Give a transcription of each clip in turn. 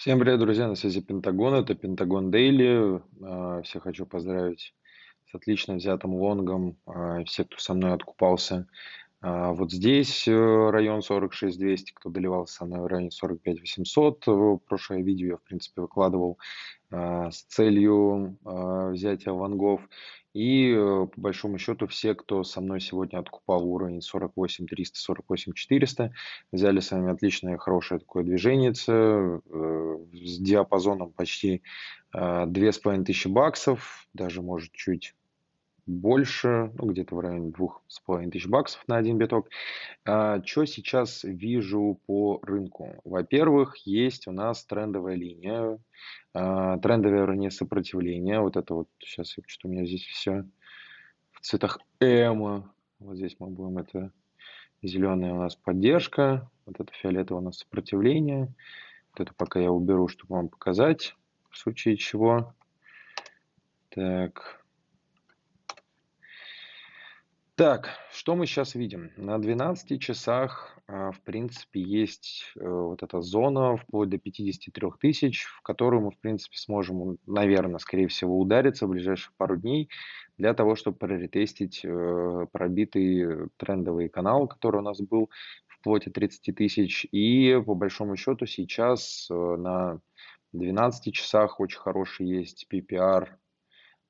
Всем привет, друзья! На связи Пентагон. Это Пентагон Дейли. Всех хочу поздравить с отлично взятым лонгом. Все, кто со мной откупался вот здесь, район 46 200, кто доливался со мной в районе 45 800. Прошлое видео я, в принципе, выкладывал с целью взятия лонгов. И по большому счету все, кто со мной сегодня откупал уровень 48 300, 48 400, взяли с вами отличное, хорошее такое движение с диапазоном почти 2500 баксов, даже может чуть больше, ну где-то в районе 2500 баксов на один биток. Что сейчас вижу по рынку? Во-первых, есть у нас трендовая линия, трендовое ранее сопротивление. Вот это вот, сейчас что-то у меня здесь все в цветах эмо. Вот здесь мы будем, это зеленая у нас поддержка, вот это фиолетовое у нас сопротивление. Вот это пока я уберу, чтобы вам показать, в случае чего. Так. Так, что мы сейчас видим? На 12 часах, в принципе, есть вот эта зона вплоть до 53 тысяч, в которую мы, в принципе, сможем, наверное, скорее всего, удариться в ближайшие пару дней для того, чтобы проретестить пробитый трендовый канал, который у нас был вплоть от 30 тысяч. И по большому счету сейчас на 12 часах очень хороший есть PPR.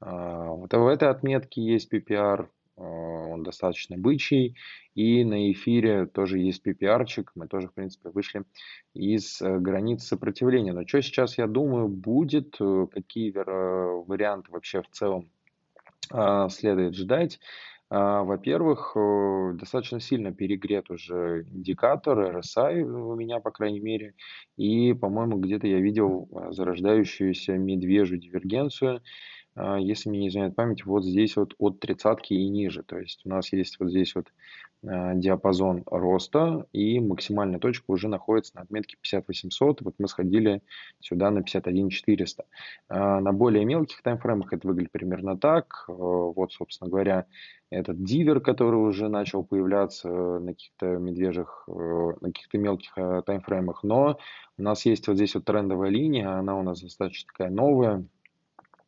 Вот в этой отметке есть PPR, он достаточно бычий, и на эфире тоже есть PPR-чик, мы тоже, в принципе, вышли из границ сопротивления. Но что сейчас, я думаю, будет, какие варианты вообще в целом следует ждать? Во-первых, достаточно сильно перегрет уже индикатор RSI у меня, по крайней мере, и, по-моему, где-то я видел зарождающуюся медвежью дивергенцию, если мне не изменяет память, вот здесь вот от тридцатки и ниже. То есть у нас есть вот здесь вот диапазон роста, и максимальная точка уже находится на отметке 50 800. Вот мы сходили сюда на 51 400. На более мелких таймфреймах это выглядит примерно так. Вот, собственно говоря, этот дивер, который уже начал появляться на каких-то медвежьих, на каких-то мелких таймфреймах. Но у нас есть вот здесь вот трендовая линия, она у нас достаточно такая новая,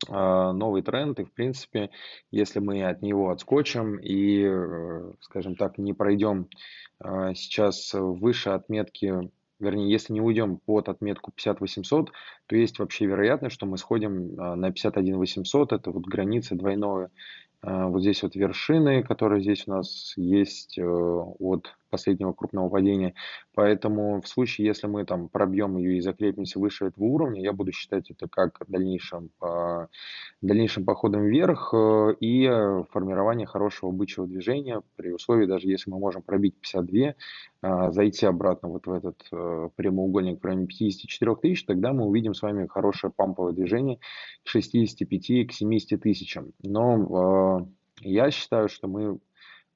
новый тренд, и в принципе, если мы от него отскочим и, скажем так, не пройдем сейчас выше отметки, вернее, если не уйдем под отметку 50 800, то есть вообще вероятность, что мы сходим на 51 800, это вот граница двойного, вот здесь вот вершины, которые здесь у нас есть от последнего крупного падения. Поэтому в случае, если мы там пробьем ее и закрепимся выше этого уровня, я буду считать это как дальнейшим походом вверх и формирование хорошего бычьего движения при условии, даже если мы можем пробить 52, зайти обратно вот в этот прямоугольник в районе 54 тысяч, тогда мы увидим с вами хорошее памповое движение к 65, к 70 тысячам. Но я считаю, что мы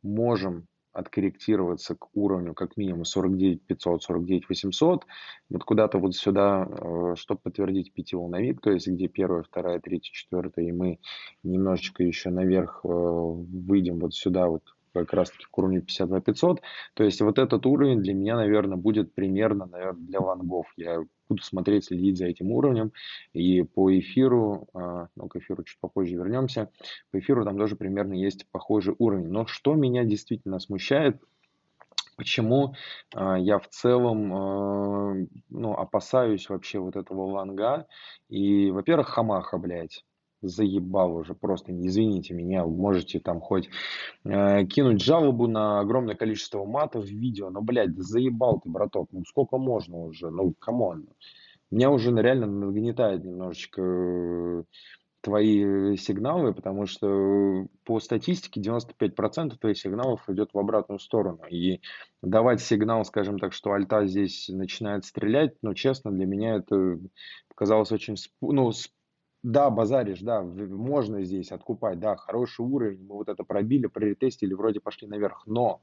можем откорректироваться к уровню как минимум 49 500, 49 800, вот куда-то вот сюда, чтобы подтвердить пятиволновик, то есть где первая, вторая, третья, четвертая, и мы немножечко еще наверх выйдем вот сюда вот как раз таки к уровню 52 500. То есть вот этот уровень для меня, наверное, будет примерно, наверное, для лонгов. Я буду смотреть, следить за этим уровнем. И по эфиру, ну, к эфиру чуть попозже вернемся, по эфиру там тоже примерно есть похожий уровень. Но что меня действительно смущает, почему я в целом ну, опасаюсь вообще вот этого лонга. И, во-первых, Хамаха, блядь, заебал уже просто, извините меня, вы можете там хоть кинуть жалобу на огромное количество матов в видео, но, блядь, да заебал ты, браток, ну сколько можно уже, ну, камон. Меня уже реально нагнетает немножечко твои сигналы, потому что по статистике 95% твоих сигналов идет в обратную сторону. И давать сигнал, скажем так, что альта здесь начинает стрелять, ну, честно, для меня это показалось очень, ну, да, базаришь, да, можно здесь откупать, да, хороший уровень, мы вот это пробили, проретестили, вроде пошли наверх, но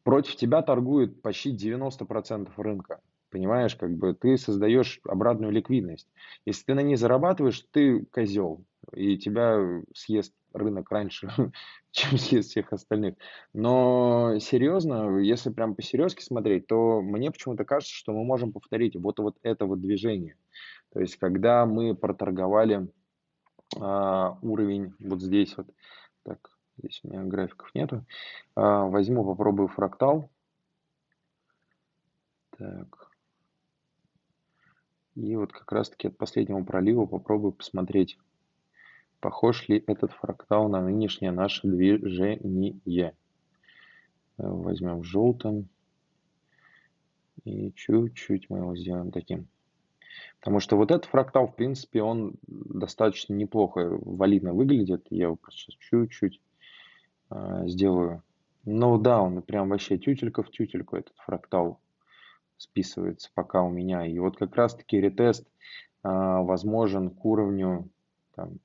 против тебя торгует почти 90% рынка. Понимаешь, как бы ты создаешь обратную ликвидность. Если ты на ней зарабатываешь, ты козел, и тебя съест рынок раньше, чем съест всех остальных. Но серьезно, если прям по-серьезки смотреть, то мне почему-то кажется, что мы можем повторить вот это вот движение. То есть когда мы проторговали уровень вот здесь вот. Так, здесь у меня графиков нету. Возьму, попробую фрактал. Так. И вот как раз-таки от последнего пролива попробую посмотреть, похож ли этот фрактал на нынешнее наше движение. Возьмем в желтом. И чуть-чуть мы его сделаем таким. Потому что вот этот фрактал, в принципе, он достаточно неплохо, валидно выглядит. Я его просто сейчас чуть-чуть сделаю. Ну да, он прям вообще тютелька в тютельку, этот фрактал списывается пока у меня. И вот как раз-таки ретест возможен к уровню, там,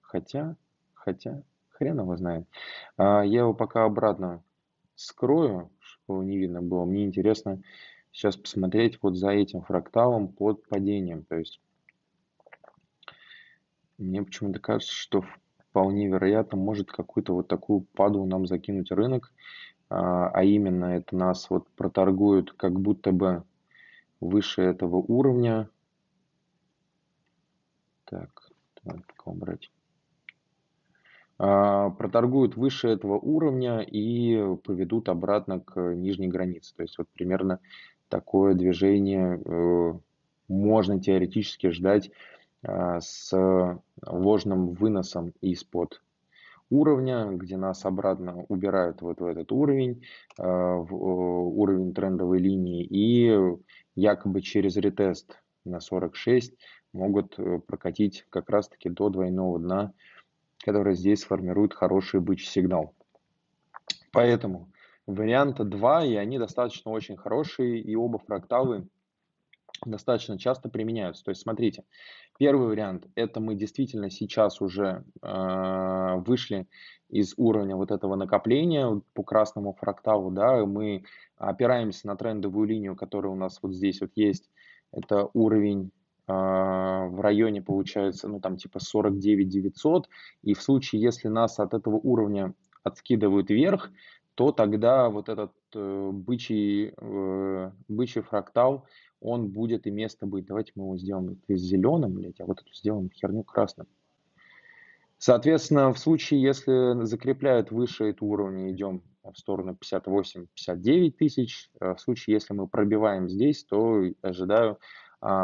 хотя, хрен его знает. Я его пока обратно скрою, чтобы его не видно было. Мне интересно сейчас посмотреть вот за этим фракталом под падением. То есть мне почему-то кажется, что вполне вероятно может какую-то вот такую паду нам закинуть рынок. А именно это нас вот проторгует как будто бы выше этого уровня. Так, кого брать? Проторгуют выше этого уровня и поведут обратно к нижней границе. То есть вот примерно такое движение можно теоретически ждать с ложным выносом из-под уровня, где нас обратно убирают вот в этот уровень, в уровень трендовой линии, и якобы через ретест на 46 могут прокатить как раз-таки до двойного дна, который здесь сформирует хороший бычий сигнал. Поэтому варианта 2, и они достаточно очень хорошие, и оба фракталы достаточно часто применяются. То есть смотрите, первый вариант – это мы действительно сейчас уже вышли из уровня вот этого накопления по красному фракталу, да, и мы опираемся на трендовую линию, которая у нас вот здесь вот есть. Это уровень в районе, получается, ну там типа 49 900, и в случае, если нас от этого уровня откидывают вверх, то тогда вот этот бычий фрактал, он будет и место быть. Давайте мы его сделаем зеленым, блядь, а вот эту сделаем херню красным. Соответственно, в случае, если закрепляют выше этого уровня, идем в сторону 58-59 тысяч. В случае, если мы пробиваем здесь, то ожидаю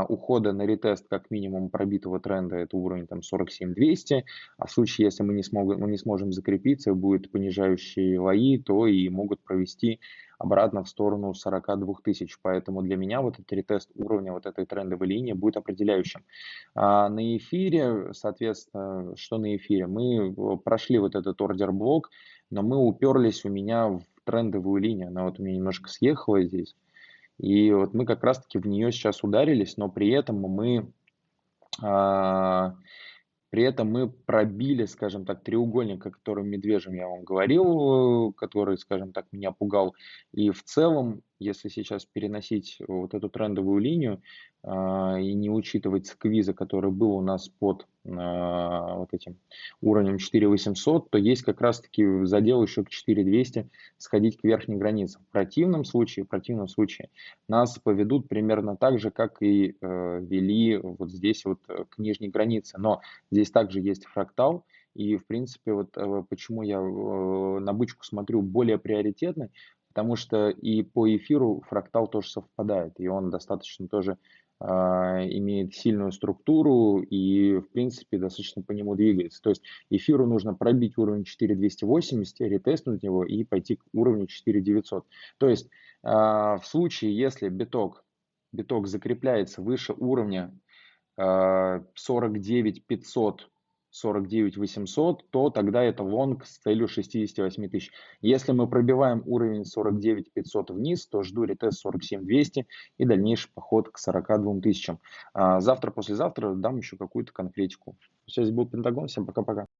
ухода на ретест как минимум пробитого тренда, это уровень там 47 200, а в случае, если мы не сможем закрепиться, будет понижающие лои, то и могут провести обратно в сторону 42 тысяч. Поэтому для меня вот этот ретест уровня вот этой трендовой линии будет определяющим. На эфире, соответственно, что на эфире? Мы прошли вот этот ордер-блок, но мы уперлись у меня в трендовую линию. Она вот у меня немножко съехала здесь. И вот мы как раз-таки в нее сейчас ударились, но при этом мы пробили, скажем так, треугольник, о котором медвежьим я вам говорил, который, скажем так, меня пугал. И в целом, если сейчас переносить вот эту трендовую линию и не учитывать сквиза, который был у нас под вот этим уровнем 4800, то есть как раз-таки задел еще к 4200 сходить к верхней границе. В противном случае нас поведут примерно так же, как и вели вот здесь вот к нижней границе. Но здесь также есть фрактал, и, в принципе, вот почему я на бычку смотрю более приоритетно, потому что и по эфиру фрактал тоже совпадает, и он достаточно тоже имеет сильную структуру и, в принципе, достаточно по нему двигается. То есть эфиру нужно пробить уровень 4280, ретестнуть его и пойти к уровню 4900. То есть в случае, если биток закрепляется выше уровня 49 500, 49 800, то тогда это лонг с целью 68 тысяч. Если мы пробиваем уровень 49 500 вниз, то жду ретест 47 200 и дальнейший поход к 42 тысячам. Завтра, послезавтра дам еще какую-то конкретику. Сейчас был Пентагон. Всем пока-пока.